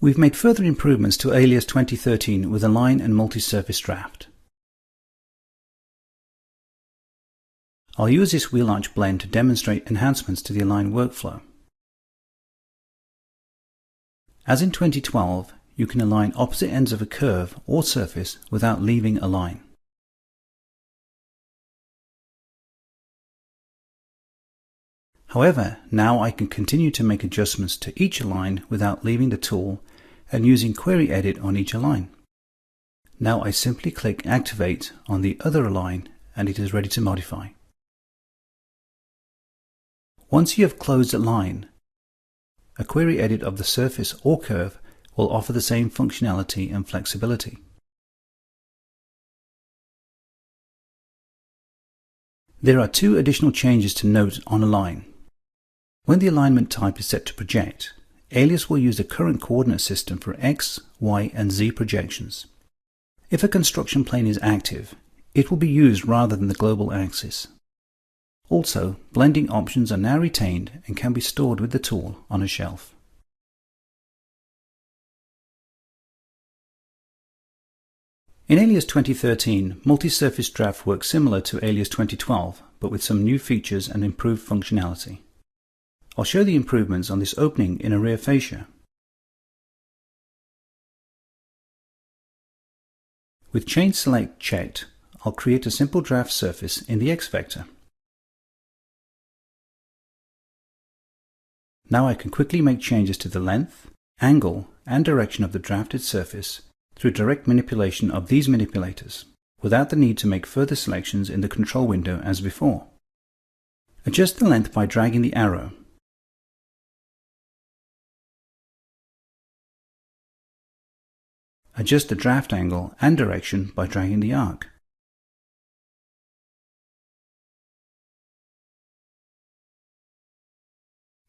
We've made further improvements to Alias 2013 with Align and Multi-Surface Draft. I'll use this wheel arch blend to demonstrate enhancements to the Align workflow. As in 2012, you can align opposite ends of a curve or surface without leaving a line. However, now I can continue to make adjustments to each align without leaving the tool and using Query Edit on each align. Now I simply click Activate on the other align and it is ready to modify. Once you have closed a line, a query edit of the surface or curve will offer the same functionality and flexibility. There are two additional changes to note on Align. When the alignment type is set to project, Alias will use the current coordinate system for X, Y, and Z projections. If a construction plane is active, it will be used rather than the global axis. Also, blending options are now retained and can be stored with the tool on a shelf. In Alias 2013, Multi-Surface Draft works similar to Alias 2012, but with some new features and improved functionality. I'll show the improvements on this opening in a rear fascia. With Chain Select checked, I'll create a simple draft surface in the X vector. Now I can quickly make changes to the length, angle, and direction of the drafted surface through direct manipulation of these manipulators, without the need to make further selections in the control window as before. Adjust the length by dragging the arrow. Adjust the draft angle and direction by dragging the arc.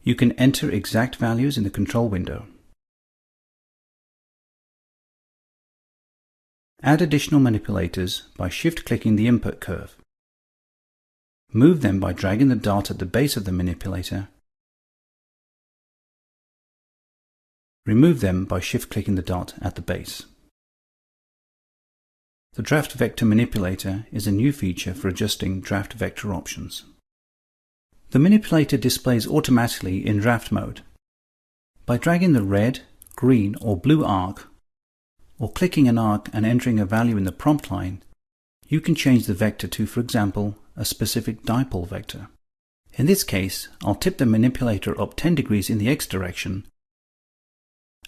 You can enter exact values in the control window. Add additional manipulators by shift-clicking the input curve. Move them by dragging the dot at the base of the manipulator. Remove them by shift-clicking the dot at the base. The Draft Vector Manipulator is a new feature for adjusting draft vector options. The manipulator displays automatically in draft mode. By dragging the red, green, or blue arc, or clicking an arc and entering a value in the prompt line, you can change the vector to, for example, a specific dipole vector. In this case, I'll tip the manipulator up 10 degrees in the X direction,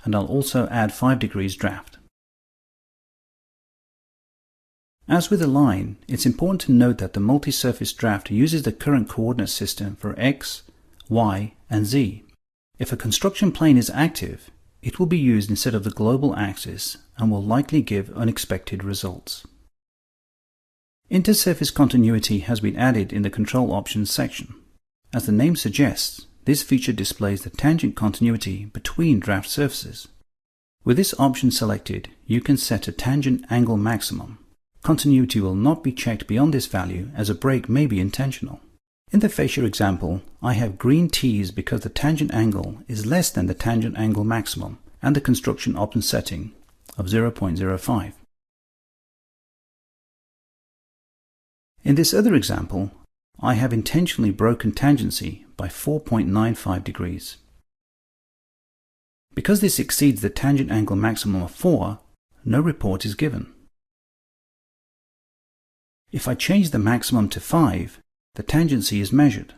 and I'll also add 5 degrees draft. As with Align, it's important to note that the multi-surface draft uses the current coordinate system for X, Y, and Z. If a construction plane is active, it will be used instead of the global axis and will likely give unexpected results. Intersurface continuity has been added in the Control Options section. As the name suggests, this feature displays the tangent continuity between draft surfaces. With this option selected, you can set a tangent angle maximum. Continuity will not be checked beyond this value as a break may be intentional. In the fascia example, I have green T's because the tangent angle is less than the tangent angle maximum and the construction option setting of 0.05. In this other example, I have intentionally broken tangency by 4.95 degrees. Because this exceeds the tangent angle maximum of 4, no report is given. If I change the maximum to 5, the tangency is measured.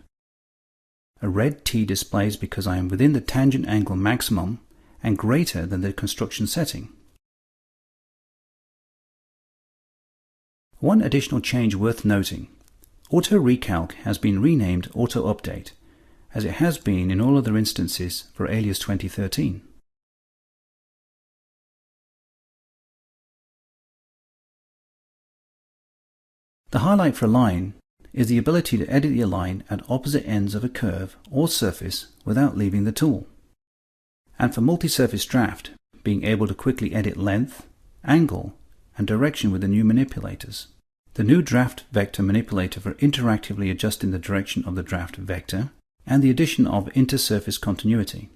A red T displays because I am within the tangent angle maximum and greater than the construction setting. One additional change worth noting. Auto Recalc has been renamed Auto Update, as it has been in all other instances for Alias 2013. The highlight for Align is the ability to edit the align at opposite ends of a curve or surface without leaving the tool. And for multi-surface draft, being able to quickly edit length, angle, and direction with the new manipulators. The new Draft Vector Manipulator for interactively adjusting the direction of the draft vector, and the addition of intersurface continuity.